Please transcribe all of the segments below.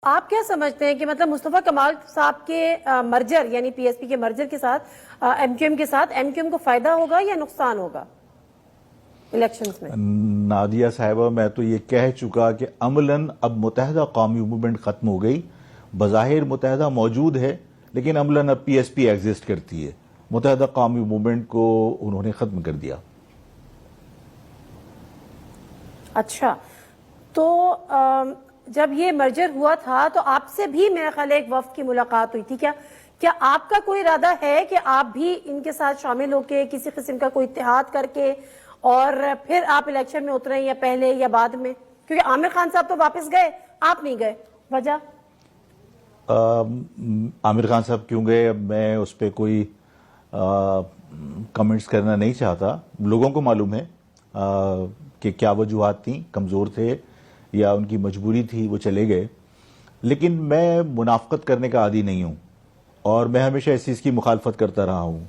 آپ کیا سمجھتے ہیں کہ مطلب مصطفیٰ کمال صاحب کے مرجر یعنی پی ایس پی کے مرجر کے ساتھ ایم کیو ایم کے ساتھ ایم کیو ایم کو فائدہ ہوگا یا نقصان ہوگا الیکشنز میں؟ نادیہ صاحبہ میں تو یہ کہہ چکا کہ عملاً اب متحدہ قومی موومنٹ ختم ہو گئی. بظاہر متحدہ موجود ہے لیکن عملاً اب پی ایس پی ایگزسٹ کرتی ہے. متحدہ قومی موومنٹ کو انہوں نے ختم کر دیا. اچھا تو جب یہ مرجر ہوا تھا تو آپ سے بھی میرا خیال ہے ایک وفد کی ملاقات ہوئی تھی. کیا آپ کا کوئی ارادہ ہے کہ آپ بھی ان کے ساتھ شامل ہو کے کسی قسم کا کوئی اتحاد کر کے اور پھر آپ الیکشن میں اتریں یا پہلے یا بعد میں؟ کیونکہ عامر خان صاحب تو واپس گئے، آپ نہیں گئے، وجہ؟ عامر خان صاحب کیوں گئے اب میں اس پہ کوئی کمنٹس کرنا نہیں چاہتا. لوگوں کو معلوم ہے کہ کیا وجوہات تھیں، کمزور تھے یا ان کی مجبوری تھی، وہ چلے گئے. لیکن میں منافقت کرنے کا عادی نہیں ہوں اور میں ہمیشہ اس چیز کی مخالفت کرتا رہا ہوں.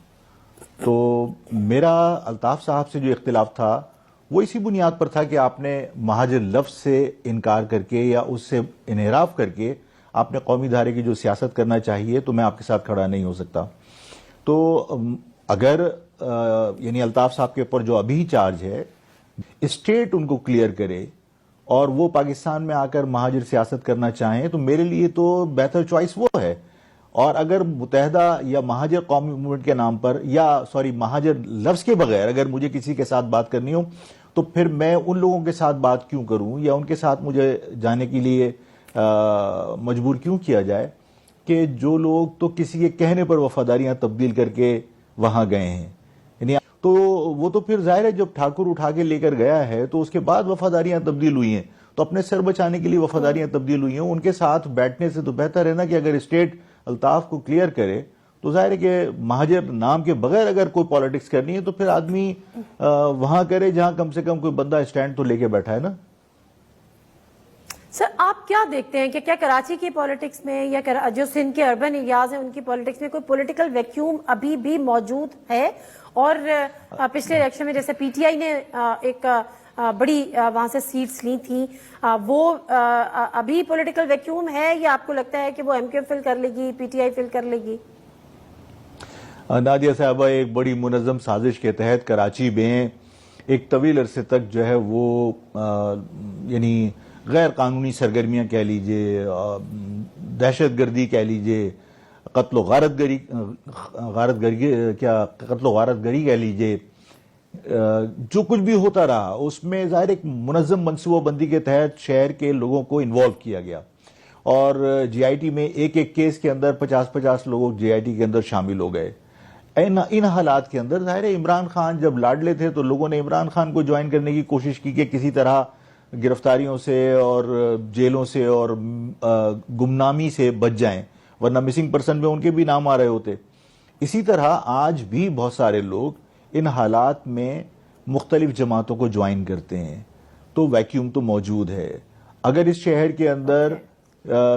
تو میرا الطاف صاحب سے جو اختلاف تھا وہ اسی بنیاد پر تھا کہ آپ نے مہاجر لفظ سے انکار کر کے یا اس سے انحراف کر کے آپ نے قومی دھارے کی جو سیاست کرنا چاہیے تو میں آپ کے ساتھ کھڑا نہیں ہو سکتا. تو اگر یعنی الطاف صاحب کے اوپر جو ابھی چارج ہے اسٹیٹ ان کو کلیئر کرے اور وہ پاکستان میں آ کر مہاجر سیاست کرنا چاہیں تو میرے لیے تو بہتر چوائس وہ ہے. اور اگر متحدہ یا مہاجر قومی موومنٹ کے نام پر یا مہاجر لفظ کے بغیر اگر مجھے کسی کے ساتھ بات کرنی ہو تو پھر میں ان لوگوں کے ساتھ بات کیوں کروں یا ان کے ساتھ مجھے جانے کے لیے مجبور کیوں کیا جائے کہ جو لوگ تو کسی کے کہنے پر وفاداریاں تبدیل کر کے وہاں گئے ہیں. یعنی تو وہ تو پھر ظاہر ہے جب ٹھاکر اٹھا کے لے کر گیا ہے تو اس کے بعد وفاداریاں تبدیل ہوئی ہیں تو اپنے سر بچانے کے لیے وفاداریاں تبدیل ہوئی ہیں. ان کے ساتھ بیٹھنے سے تو بہتر ہے نا کہ اگر اسٹیٹ الطاف کو کلیئر کرے تو ظاہر ہے کہ مہاجر نام کے بغیر اگر کوئی پالیٹکس کرنی ہے تو پھر آدمی وہاں کرے جہاں کم سے کم کوئی بندہ اسٹینڈ تو لے کے بیٹھا ہے نا. سر آپ کیا دیکھتے ہیں کہ کیا کراچی کی پولیٹکس میں یا جو سندھ کے اربن ایریاز ہیں ان کی پولیٹکس میں کوئی پولیٹیکل ویکیوم ابھی بھی موجود ہے؟ اور پچھلے الیکشن میں جیسے پی ٹی آئی نے ایک بڑی وہاں سے سیٹس لی تھیں، وہ ابھی پولیٹیکل ویکیوم ہے یا آپ کو لگتا ہے کہ وہ ایم کیو فل کر لے گی، پی ٹی آئی فل کر لے گی؟ نادیہ صاحبہ ایک بڑی منظم سازش کے تحت کراچی میں ایک طویل عرصے تک جو ہے وہ یعنی غیر قانونی سرگرمیاں کہہ لیجئے، دہشت گردی کہہ لیجئے، قتل و غارت گری کہہ لیجئے، جو کچھ بھی ہوتا رہا اس میں ظاہر ایک منظم منصوبہ بندی کے تحت شہر کے لوگوں کو انوالو کیا گیا اور جی آئی ٹی میں ایک ایک کیس کے اندر 50 لوگ جی آئی ٹی کے اندر شامل ہو گئے. ان حالات کے اندر ظاہر ہے عمران خان جب لاڈلے تھے تو لوگوں نے عمران خان کو جوائن کرنے کی کوشش کی کہ کسی طرح گرفتاریوں سے اور جیلوں سے اور گمنامی سے بچ جائیں ورنہ مسنگ پرسن میں ان کے بھی نام آ رہے ہوتے. اسی طرح آج بھی بہت سارے لوگ ان حالات میں مختلف جماعتوں کو جوائن کرتے ہیں تو ویکیوم تو موجود ہے. اگر اس شہر کے اندر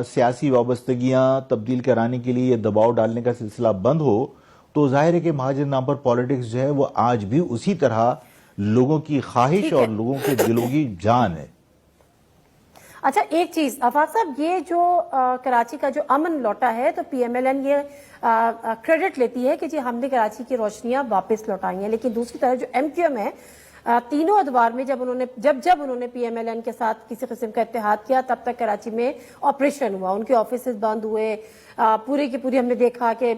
سیاسی وابستگیاں تبدیل کرانے کے لیے دباؤ ڈالنے کا سلسلہ بند ہو تو ظاہر ہے کہ مہاجر نام پر پالیٹکس جو ہے وہ آج بھی اسی طرح لوگوں کی خواہش اور لوگوں کے دلوں کی جان ہے. اچھا ایک چیز آفاق صاحب، یہ جو کراچی کا جو امن لوٹا ہے تو پی ایم ایل این یہ کریڈٹ لیتی ہے کہ جی ہم نے کراچی کی روشنیاں واپس لوٹائی ہیں، لیکن دوسری طرف جو ایم کیو ایم ہے تینوں ادوار میں جب انہوں نے پی ایم ایل این کے ساتھ کسی قسم کا اتحاد کیا تب تک کراچی میں آپریشن ہوا، ان کے آفیسز بند ہوئے، پوری کی پوری ہم نے دیکھا کہ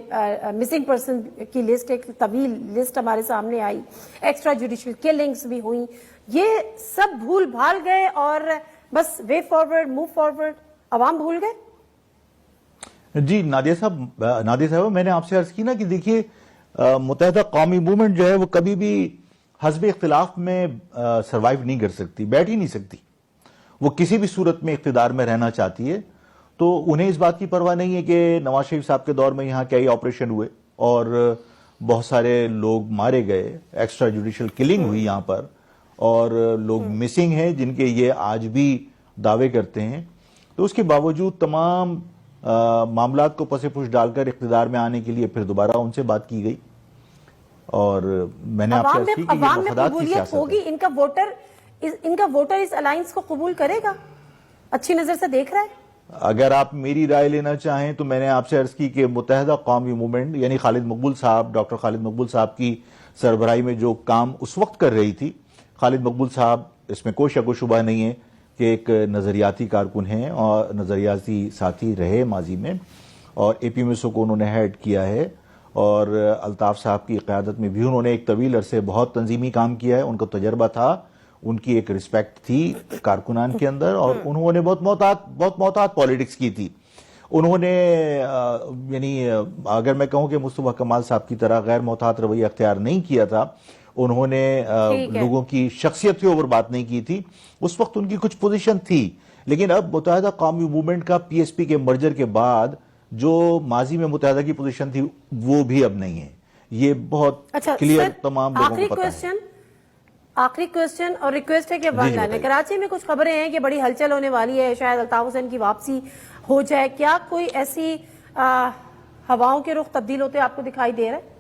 مسنگ پرسن کی لسٹ ایک طویل لسٹ ہمارے سامنے آئی، ایکسٹرا جوڈیشل کلنگز بھی ہوئیں. یہ سب بھول بھال گئے اور بس وے فارورڈ موو فارورڈ عوام بھول گئے؟ جی نادیہ صاحب میں نے آپ سے عرض کی نا کہ دیکھیے متحدہ قومی موومنٹ جو ہے وہ کبھی بھی حزب اختلاف میں سروائیو نہیں کر سکتی، بیٹھ ہی نہیں سکتی. وہ کسی بھی صورت میں اقتدار میں رہنا چاہتی ہے تو انہیں اس بات کی پرواہ نہیں ہے کہ نواز شریف صاحب کے دور میں یہاں کئی آپریشن ہوئے اور بہت سارے لوگ مارے گئے، ایکسٹرا جوڈیشل کلنگ ہوئی یہاں پر اور لوگ مسنگ ہیں جن کے یہ آج بھی دعوے کرتے ہیں. تو اس کے باوجود تمام معاملات کو پس پش ڈال کر اقتدار میں آنے کے لیے پھر دوبارہ ان سے بات کی گئی اور میں نے آپ سے عرض کی کہ یہ مفادات کی سیاست ہوگی. ان کا ووٹر اس الائنس کو قبول کرے گا؟ اچھی نظر سے دیکھ رہا ہے؟ اگر آپ میری رائے لینا چاہیں تو میں نے آپ سے عرض کی کہ متحدہ قومی موومنٹ یعنی خالد مقبول صاحب، ڈاکٹر خالد مقبول صاحب کی سربراہی میں جو کام اس وقت کر رہی تھی، خالد مقبول صاحب اس میں کوئی شک و شبہ نہیں ہے کہ ایک نظریاتی کارکن ہیں اور نظریاتی ساتھی رہے ماضی میں، اور اے پی ایم ایس او کو انہوں نے ہیڈ کیا ہے، اور الطاف صاحب کی قیادت میں بھی انہوں نے ایک طویل عرصے بہت تنظیمی کام کیا ہے، ان کو تجربہ تھا، ان کی ایک رسپیکٹ تھی کارکنان کے اندر، اور انہوں نے بہت محتاط پالیٹکس کی تھی. انہوں نے یعنی اگر میں کہوں کہ مصطفیٰ کمال صاحب کی طرح غیر محتاط رویہ اختیار نہیں کیا تھا، انہوں نے لوگوں کی شخصیت کے اوپر بات نہیں کی تھی. اس وقت ان کی کچھ پوزیشن تھی، لیکن اب متحدہ قومی موومنٹ کا پی ایس پی کے مرجر کے بعد جو ماضی میں متحدہ کی پوزیشن تھی وہ بھی اب نہیں ہے. یہ بہت کلیئر تمام لوگوں کو پتا ہے. آخری کوسچن اور ریکویسٹ ہے کہ کراچی میں کچھ خبریں ہیں کہ بڑی ہلچل ہونے والی ہے، شاید الطاف حسین کی واپسی ہو جائے، کیا کوئی ایسی ہواؤں کے رخ تبدیل ہوتے آپ کو دکھائی دے رہا ہے؟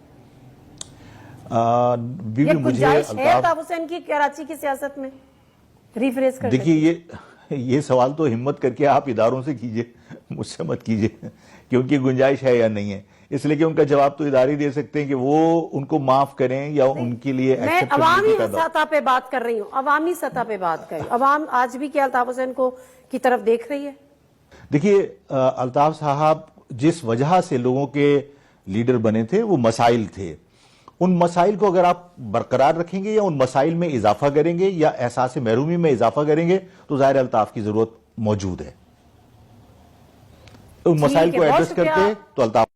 یہ گنجائش ہے الطاف حسین کی کراچی کی سیاست میں؟ ریفریز کر دیکھیے، یہ سوال تو ہمت کر کے آپ اداروں سے کیجئے، مجھ سے مت کیجئے کہ ان کی گنجائش ہے یا نہیں ہے، اس لیے کہ ان کا جواب تو ادارے دے سکتے ہیں کہ وہ ان کو معاف کریں یا ان کے لیے میں عوامی سطح پہ بات کر رہی ہوں، عوامی سطح پہ بات کر رہی ہوں. عوام آج بھی کیا الطاف حسین کو کی طرف دیکھ رہی ہے؟ دیکھیے، الطاف صاحب جس وجہ سے لوگوں کے لیڈر بنے تھے وہ مسائل تھے. ان مسائل کو اگر آپ برقرار رکھیں گے یا ان مسائل میں اضافہ کریں گے یا احساس محرومی میں اضافہ کریں گے تو ظاہر الطاف کی ضرورت موجود ہے. ان مسائل کو ایڈریس کر کے تو الطاف